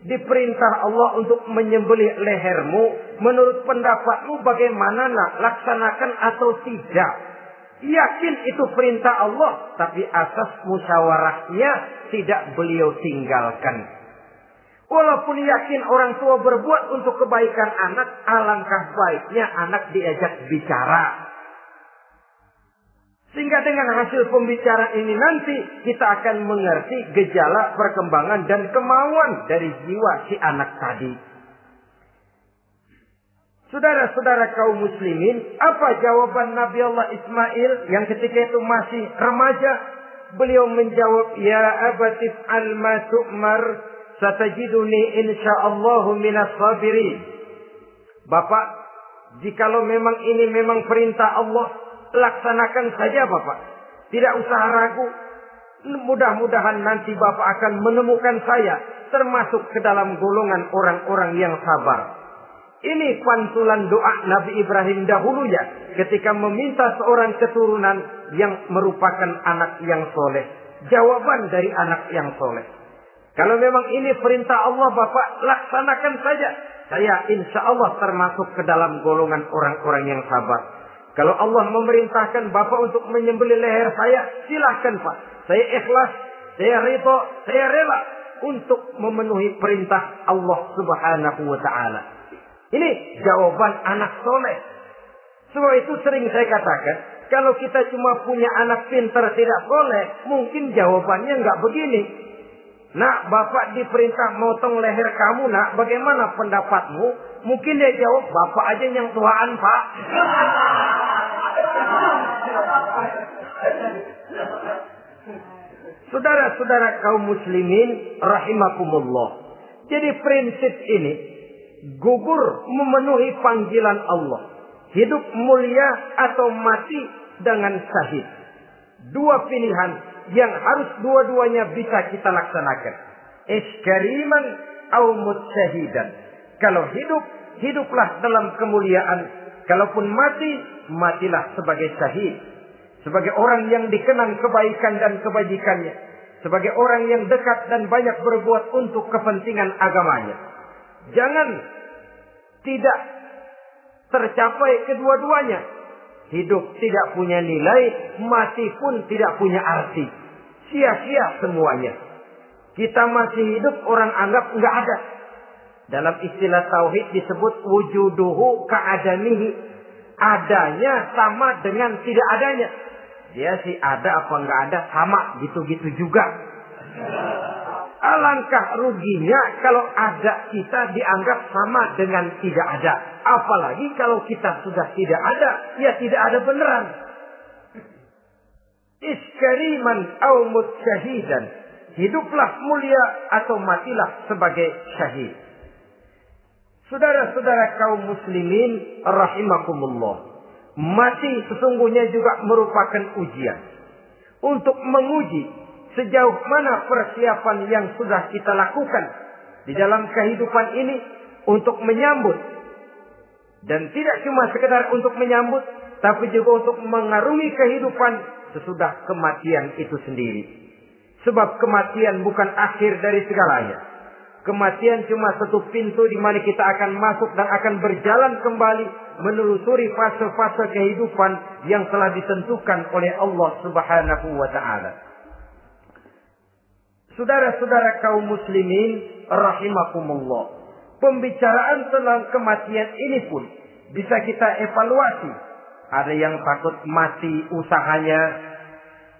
diperintah Allah untuk menyembelih lehermu. Menurut pendapatmu bagaimana, nak? Laksanakan atau tidak? Yakin itu perintah Allah, tapi asas musyawarahnya tidak beliau tinggalkan. Walaupun yakin orang tua berbuat untuk kebaikan anak, alangkah baiknya anak diajak bicara. Sehingga dengan hasil pembicaraan ini nanti kita akan mengerti gejala perkembangan dan kemauan dari jiwa si anak tadi. Saudara-saudara kaum muslimin, apa jawaban Nabi Allah Ismail yang ketika itu masih remaja? Beliau menjawab, "Ya abatif al-ma tu'mar, satajiduni insyaallahu minas sabirin." Bapak, jikalau memang ini memang perintah Allah, laksanakan saja Bapak. Tidak usah ragu. Mudah-mudahan nanti Bapak akan menemukan saya termasuk ke dalam golongan orang-orang yang sabar. Ini pantulan doa Nabi Ibrahim dahulu ya, ketika meminta seorang keturunan yang merupakan anak yang soleh. Jawaban dari anak yang soleh. Kalau memang ini perintah Allah Bapak, laksanakan saja. Saya insya Allah termasuk ke dalam golongan orang-orang yang sabar. Kalau Allah memerintahkan Bapak untuk menyembelih leher saya, silahkan Pak. Saya ikhlas, saya ridho, saya rela untuk memenuhi perintah Allah Subhanahu wa Ta'ala. Ini jawaban anak soleh. Sebab itu sering saya katakan, kalau kita cuma punya anak pintar tidak soleh, mungkin jawabannya nggak begini. "Nak, Bapak diperintah motong leher kamu, nak. Bagaimana pendapatmu?" Mungkin dia jawab, "Bapak aja yang tuaan, Pak." Saudara-saudara kaum muslimin rahimakumullah. Jadi prinsip ini gugur memenuhi panggilan Allah. Hidup mulia atau mati dengan syahid. Dua pilihan yang harus dua-duanya bisa kita laksanakan. Iskariman au mutsyahidan. Kalau hidup, hiduplah dalam kemuliaan. Kalaupun mati, matilah sebagai syahid. Sebagai orang yang dikenang kebaikan dan kebajikannya. Sebagai orang yang dekat dan banyak berbuat untuk kepentingan agamanya. Jangan tidak tercapai kedua-duanya. Hidup tidak punya nilai, mati pun tidak punya arti. Sia-sia semuanya. Kita masih hidup, orang anggap enggak ada. Dalam istilah tauhid disebut wujuduhu ka'adamihi. Adanya sama dengan tidak adanya. Dia sih ada apa enggak ada, sama gitu-gitu juga. Alangkah ruginya kalau ada kita dianggap sama dengan tidak ada. Apalagi kalau kita sudah tidak ada, ya tidak ada beneran. Iskariman au mutsyahidan. Hiduplah mulia atau matilah sebagai syahid. Saudara-saudara kaum muslimin rahimakumullah. Mati sesungguhnya juga merupakan ujian. Untuk menguji sejauh mana persiapan yang sudah kita lakukan di dalam kehidupan ini untuk menyambut. Dan tidak cuma sekedar untuk menyambut, tapi juga untuk mengarungi kehidupan sesudah kematian itu sendiri. Sebab kematian bukan akhir dari segalanya. Kematian cuma satu pintu di mana kita akan masuk dan akan berjalan kembali menelusuri fase-fase kehidupan yang telah ditentukan oleh Allah Subhanahu wa taala. Saudara-saudara kaum muslimin rahimakumullah. Pembicaraan tentang kematian ini pun bisa kita evaluasi. Ada yang takut mati usahanya,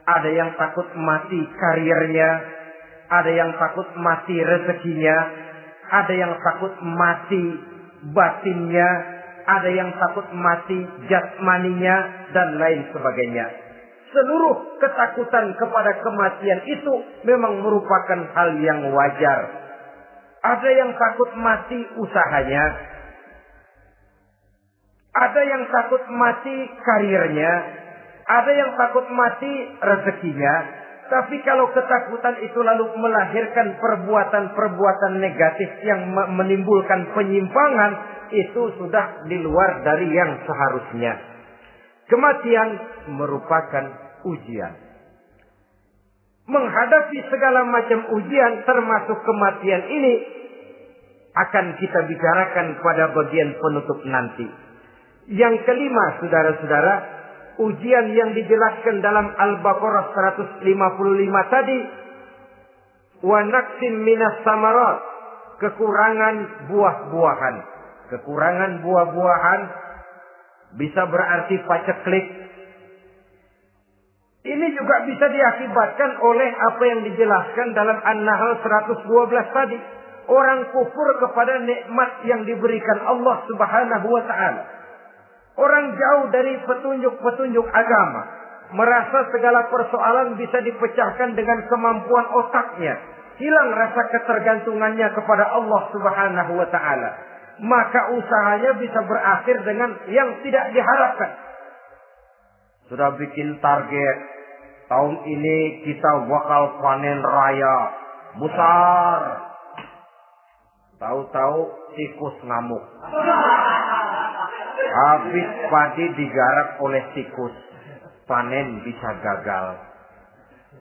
ada yang takut mati karirnya, ada yang takut mati rezekinya, ada yang takut mati batinnya, ada yang takut mati jasmaninya, dan lain sebagainya. Seluruh ketakutan kepada kematian itu memang merupakan hal yang wajar. Ada yang takut mati usahanya, ada yang takut mati karirnya, ada yang takut mati rezekinya. Tapi kalau ketakutan itu lalu melahirkan perbuatan-perbuatan negatif yang menimbulkan penyimpangan, itu sudah di luar dari yang seharusnya. Kematian merupakan ujian. Menghadapi segala macam ujian termasuk kematian ini akan kita bicarakan pada bagian penutup nanti. Yang kelima, saudara-saudara, ujian yang dijelaskan dalam Al-Baqarah 155 tadi, wa naqsin minas samarat, kekurangan buah-buahan. Kekurangan buah-buahan bisa berarti paceklik. Ini juga bisa diakibatkan oleh apa yang dijelaskan dalam An-Nahl 112 tadi. Orang kufur kepada nikmat yang diberikan Allah Subhanahu wa taala. Orang jauh dari petunjuk-petunjuk agama. Merasa segala persoalan bisa dipecahkan dengan kemampuan otaknya. Hilang rasa ketergantungannya kepada Allah Subhanahu wa ta'ala. Maka usahanya bisa berakhir dengan yang tidak diharapkan. Sudah bikin target. Tahun ini kita bakal panen raya. Besar. Tahu-tahu tikus ngamuk. Habis padi digarap oleh tikus. Panen bisa gagal.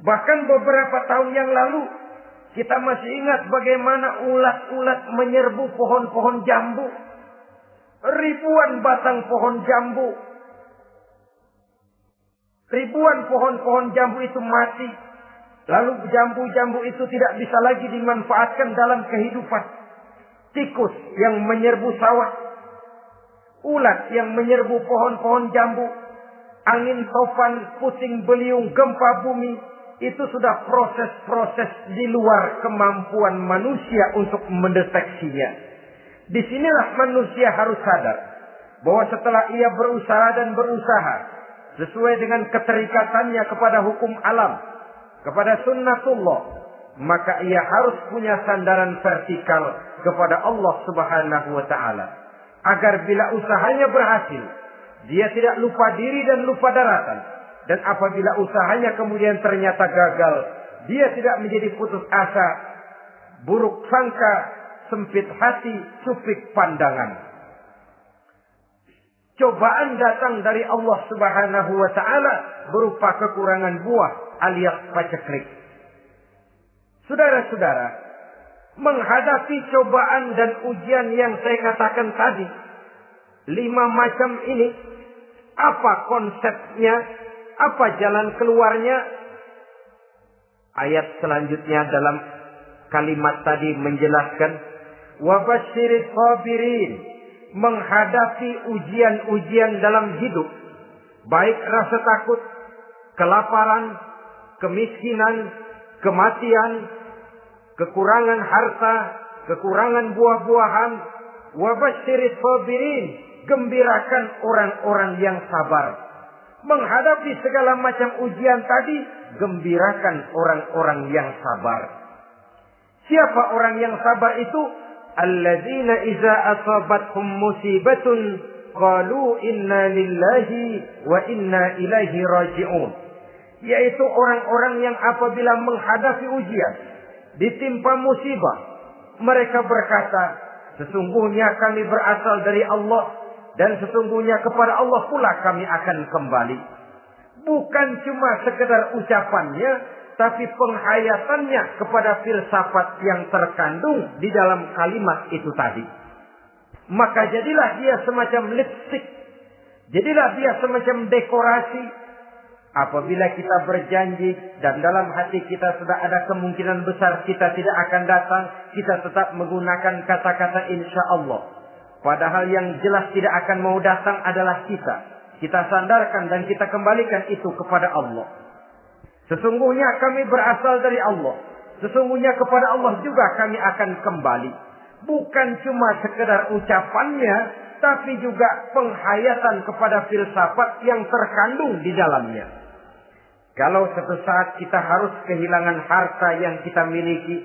Bahkan beberapa tahun yang lalu, kita masih ingat bagaimana ulat-ulat menyerbu pohon-pohon jambu. Ribuan batang pohon jambu. Ribuan pohon-pohon jambu itu mati. Lalu jambu-jambu itu tidak bisa lagi dimanfaatkan dalam kehidupan. Tikus yang menyerbu sawah. Ulat yang menyerbu pohon-pohon jambu. Angin topan, puting beliung, gempa bumi. Itu sudah proses-proses di luar kemampuan manusia untuk mendeteksinya. Disinilah manusia harus sadar bahwa setelah ia berusaha dan berusaha sesuai dengan keterikatannya kepada hukum alam, kepada sunnatullah, maka ia harus punya sandaran vertikal kepada Allah Subhanahu wa ta'ala. Agar bila usahanya berhasil, dia tidak lupa diri dan lupa daratan. Dan apabila usahanya kemudian ternyata gagal, dia tidak menjadi putus asa, buruk sangka, sempit hati, sempit pandangan. Cobaan datang dari Allah Subhanahu wa ta'ala berupa kekurangan buah alias paceklik. Saudara-saudara, menghadapi cobaan dan ujian yang saya katakan tadi, 5 macam ini, apa konsepnya, apa jalan keluarnya? Ayat selanjutnya dalam kalimat tadi menjelaskan, wabasyiris sabirin, menghadapi ujian-ujian dalam hidup, baik rasa takut, kelaparan, kemiskinan, kematian, kekurangan harta, kekurangan buah-buahan. Wabasyiris sabirin, gembirakan orang-orang yang sabar. Menghadapi segala macam ujian tadi, gembirakan orang-orang yang sabar. Siapa orang yang sabar itu? Alladzina iza asabathum musibatun qalu inna lillahi wa inna ilaihi raji'un. Yaitu orang-orang yang apabila menghadapi ujian, ditimpa musibah, mereka berkata, sesungguhnya kami berasal dari Allah dan sesungguhnya kepada Allah pula kami akan kembali. Bukan cuma sekedar ucapannya, tapi penghayatannya kepada filsafat yang terkandung di dalam kalimat itu tadi. Maka jadilah dia semacam lipstick, jadilah dia semacam dekorasi. Apabila kita berjanji dan dalam hati kita sudah ada kemungkinan besar kita tidak akan datang, kita tetap menggunakan kata-kata insya Allah. Padahal yang jelas tidak akan mau datang adalah kita. Kita sandarkan dan kita kembalikan itu kepada Allah. Sesungguhnya kami berasal dari Allah. Sesungguhnya kepada Allah juga kami akan kembali. Bukan cuma sekedar ucapannya, tapi juga penghayatan kepada filsafat yang terkandung di dalamnya. Kalau suatu saat kita harus kehilangan harta yang kita miliki,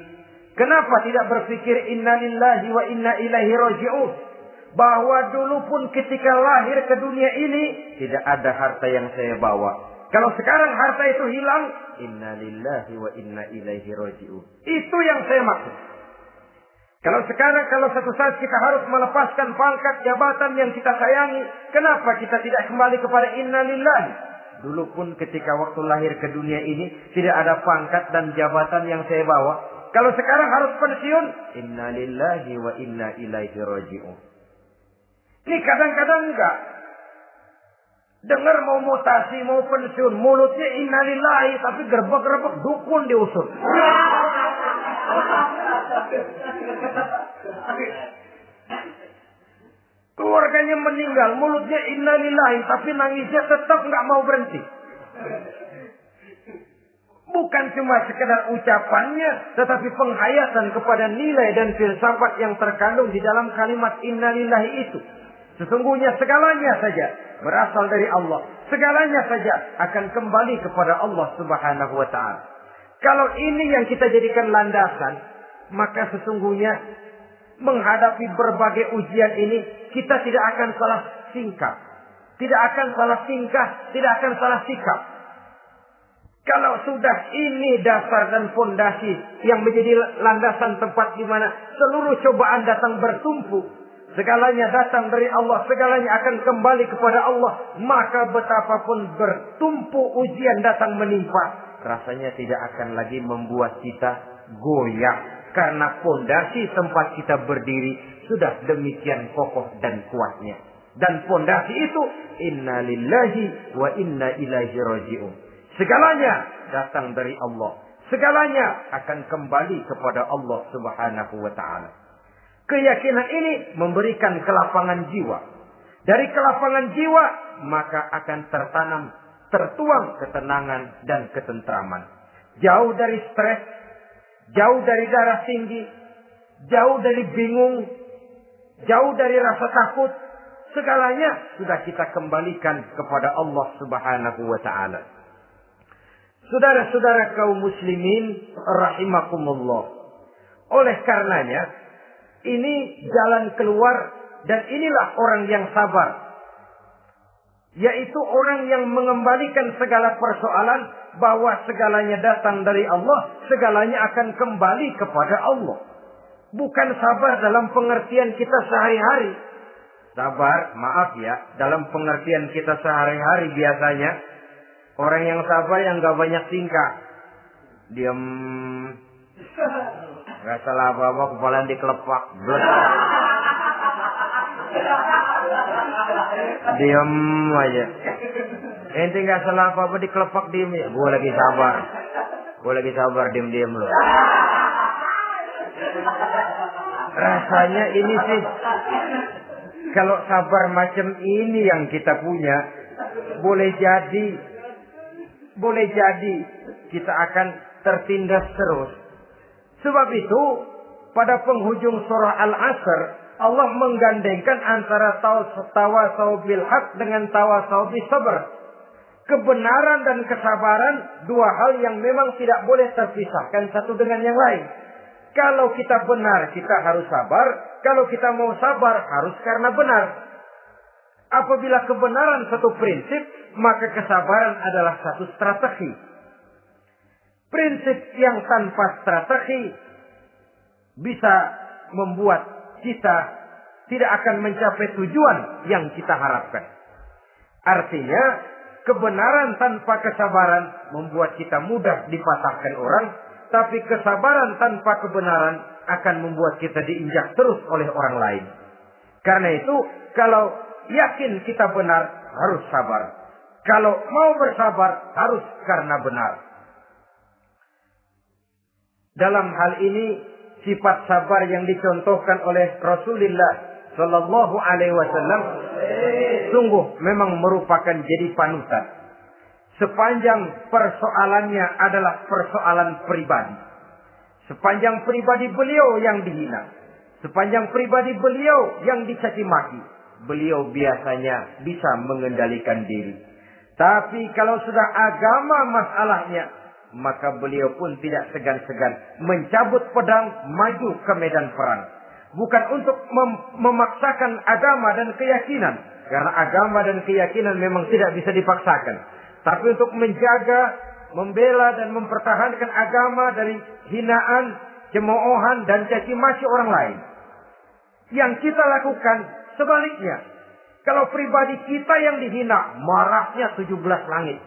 kenapa tidak berpikir inna lillahi wa inna ilaihi raji'un? Bahwa dulu pun ketika lahir ke dunia ini, tidak ada harta yang saya bawa. Kalau sekarang harta itu hilang, inna lillahi wa inna ilaihi raji'un. Itu yang saya maksud. Kalau sekarang, kalau suatu saat kita harus melepaskan pangkat jabatan yang kita sayangi, kenapa kita tidak kembali kepada inna lillahi? Dulu pun ketika waktu lahir ke dunia ini, tidak ada pangkat dan jabatan yang saya bawa. Kalau sekarang harus pensiun, inna lillahi wa inna ilaihi raji'un. Ini kadang-kadang enggak. Dengar mau mutasi, mau pensiun, mulutnya inna lillahi, tapi gerbek-gerbek dukun diusut. Keluarganya meninggal, mulutnya innalillahi, tapi nangisnya tetap nggak mau berhenti. Bukan cuma sekedar ucapannya, tetapi penghayatan kepada nilai dan filsafat yang terkandung di dalam kalimat innalillahi itu. Sesungguhnya segalanya saja berasal dari Allah. Segalanya saja akan kembali kepada Allah Subhanahu wa ta'ala. Kalau ini yang kita jadikan landasan, maka sesungguhnya menghadapi berbagai ujian ini, kita tidak akan salah tingkah. Tidak akan salah tingkah, tidak akan salah sikap. Kalau sudah ini dasar dan fondasi yang menjadi landasan tempat di mana seluruh cobaan datang bertumpu, segalanya datang dari Allah, segalanya akan kembali kepada Allah, maka betapapun bertumpu ujian datang menimpa, rasanya tidak akan lagi membuat kita goyah. Karena fondasi tempat kita berdiri sudah demikian kokoh dan kuatnya. Dan fondasi itu inna lillahi wa inna ilaihi raji'un. Segalanya datang dari Allah. Segalanya akan kembali kepada Allah Subhanahu wa ta'ala. Keyakinan ini memberikan kelapangan jiwa. Dari kelapangan jiwa maka akan tertuang ketenangan dan ketentraman. Jauh dari stres, jauh dari darah tinggi, jauh dari bingung, jauh dari rasa takut, segalanya sudah kita kembalikan kepada Allah Subhanahu wa ta'ala. Saudara-saudara kaum muslimin rahimakumullah. Oleh karenanya, ini jalan keluar dan inilah orang yang sabar. Yaitu orang yang mengembalikan segala persoalan bahwa segalanya datang dari Allah, segalanya akan kembali kepada Allah. Bukan sabar dalam pengertian kita sehari-hari. Sabar, maaf ya, dalam pengertian kita sehari-hari biasanya orang yang sabar yang gak banyak tingkah. Diam, gak salah apa-apa, kepala dikelepak. Diam aja. Ente nggak salah apa-apa dikelepak diem ya. Gue lagi sabar, diem loh. Rasanya ini sih, kalau sabar macam ini yang kita punya, boleh jadi kita akan tertindas terus. Sebab itu, pada penghujung surah Al-Asr, Allah menggandengkan antara tawasau bil haq dengan tawasau bis sabr. Kebenaran dan kesabaran, dua hal yang memang tidak boleh terpisahkan satu dengan yang lain. Kalau kita benar, kita harus sabar. Kalau kita mau sabar, harus karena benar. Apabila kebenaran satu prinsip, maka kesabaran adalah satu strategi. Prinsip yang tanpa strategi bisa membuat kita tidak akan mencapai tujuan yang kita harapkan. Artinya, kebenaran tanpa kesabaran membuat kita mudah dipatahkan orang, tapi kesabaran tanpa kebenaran akan membuat kita diinjak terus oleh orang lain. Karena itu, kalau yakin kita benar, harus sabar. Kalau mau bersabar, harus karena benar. Dalam hal ini, sifat sabar yang dicontohkan oleh Rasulullah Sallallahu Alaihi Wasallam sungguh memang merupakan jadi panutan. Sepanjang persoalannya adalah persoalan pribadi. Sepanjang pribadi beliau yang dihina, sepanjang pribadi beliau yang dicaci maki, beliau biasanya bisa mengendalikan diri. Tapi kalau sudah agama masalahnya, maka beliau pun tidak segan-segan mencabut pedang, maju ke medan perang. Bukan untuk memaksakan agama dan keyakinan, karena agama dan keyakinan memang tidak bisa dipaksakan. Tapi untuk menjaga, membela dan mempertahankan agama dari hinaan, cemoohan dan caci maki orang lain. Yang kita lakukan sebaliknya. Kalau pribadi kita yang dihina, marahnya 17 langit.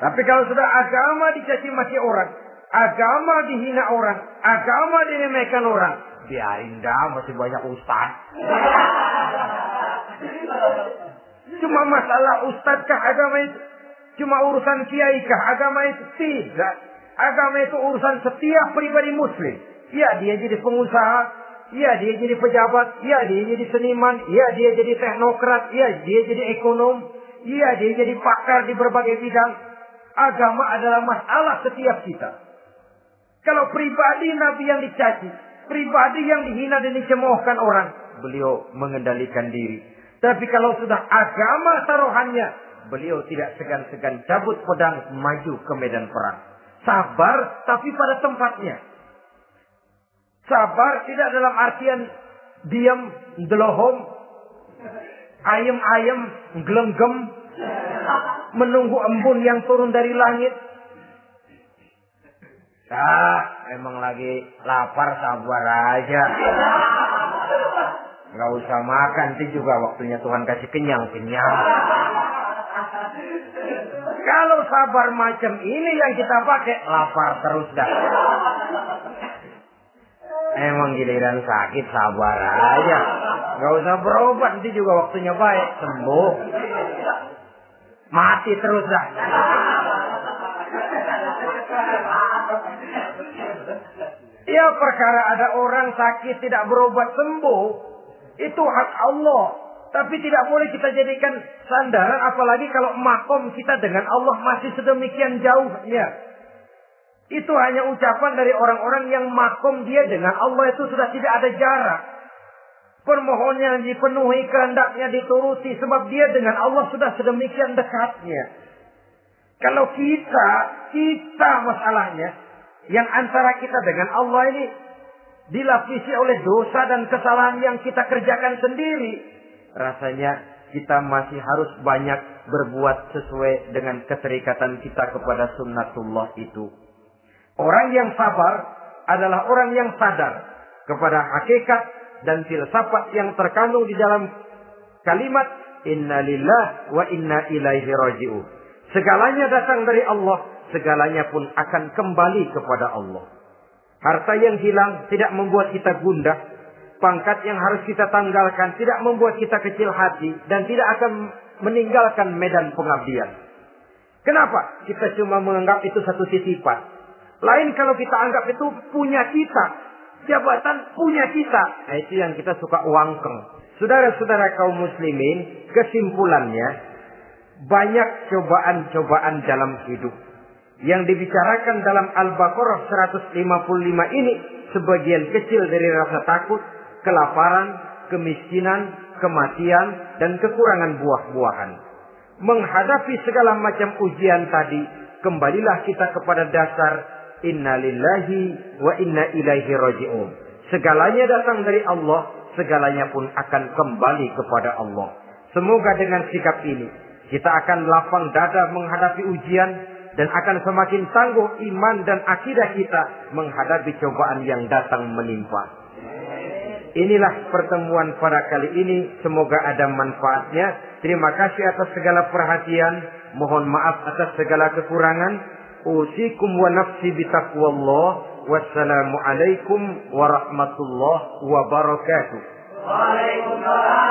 Tapi kalau sudah agama dicaci maki orang, agama dihina orang, agama diremehkan orang, biarin dah, masih banyak ustaz. Cuma masalah ustadkah agama itu? Cuma urusan kiaikah agama itu? Tidak. Agama itu urusan setiap pribadi muslim. Ya, dia jadi pengusaha. Ya, dia jadi pejabat. Ya, dia jadi seniman. Ya, dia jadi teknokrat. Ya, dia jadi ekonom. Ya, dia jadi pakar di berbagai bidang. Agama adalah masalah setiap kita. Kalau pribadi Nabi yang dicaci, pribadi yang dihina dan dicemoohkan orang, beliau mengendalikan diri. Tapi kalau sudah agama taruhannya, beliau tidak segan-segan cabut pedang, maju ke medan perang. Sabar, tapi pada tempatnya. Sabar tidak dalam artian diam, delohom, ayem-ayem, gelenggem, menunggu embun yang turun dari langit. Emang lagi lapar, sabar aja. Gak usah makan, nanti juga waktunya Tuhan kasih kenyang-kenyang. Kalau sabar macam ini yang kita pakai, lapar terus dah. Emang giliran sakit, sabar aja. Gak usah berobat, nanti juga waktunya baik, sembuh. Mati terus dah. Ya, perkara ada orang sakit tidak berobat sembuh, itu hak Allah. Tapi tidak boleh kita jadikan sandaran, apalagi kalau makom kita dengan Allah masih sedemikian jauhnya. Itu hanya ucapan dari orang-orang yang makom dia dengan Allah itu sudah tidak ada jarak. Permohonannya dipenuhi, kehendaknya dituruti, sebab dia dengan Allah sudah sedemikian dekatnya. Kalau kita masalahnya, yang antara kita dengan Allah ini dilapisi oleh dosa dan kesalahan yang kita kerjakan sendiri, rasanya kita masih harus banyak berbuat sesuai dengan keterikatan kita kepada sunnatullah itu. Orang yang sabar adalah orang yang sadar kepada hakikat dan filsafat yang terkandung di dalam kalimat inna lillah wa inna ilaihi raji'un. Segalanya datang dari Allah, segalanya pun akan kembali kepada Allah. Harta yang hilang tidak membuat kita gundah. pangkat yang harus kita tanggalkan tidak membuat kita kecil hati dan tidak akan meninggalkan medan pengabdian. Kenapa? Kita cuma menganggap itu satu titipan. Lain kalau kita anggap itu punya kita. Jabatan punya kita. Nah, itu yang kita suka wangkeng. Saudara-saudara kaum muslimin, kesimpulannya, banyak cobaan-cobaan dalam hidup. Yang dibicarakan dalam Al-Baqarah 155 ini, sebagian kecil dari rasa takut, kelaparan, kemiskinan, kematian, dan kekurangan buah-buahan. Menghadapi segala macam ujian tadi, kembalilah kita kepada dasar inna lillahi wa inna ilaihi raji'un. Segalanya datang dari Allah, segalanya pun akan kembali kepada Allah. Semoga dengan sikap ini kita akan lapang dada menghadapi ujian dan akan semakin tangguh iman dan akidah kita menghadapi cobaan yang datang menimpa. Inilah pertemuan pada kali ini. Semoga ada manfaatnya. Terima kasih atas segala perhatian. Mohon maaf atas segala kekurangan. Usikum wa nafsi bitaqwallah. Wassalamualaikum warahmatullahi wabarakatuh. Waalaikumsalam.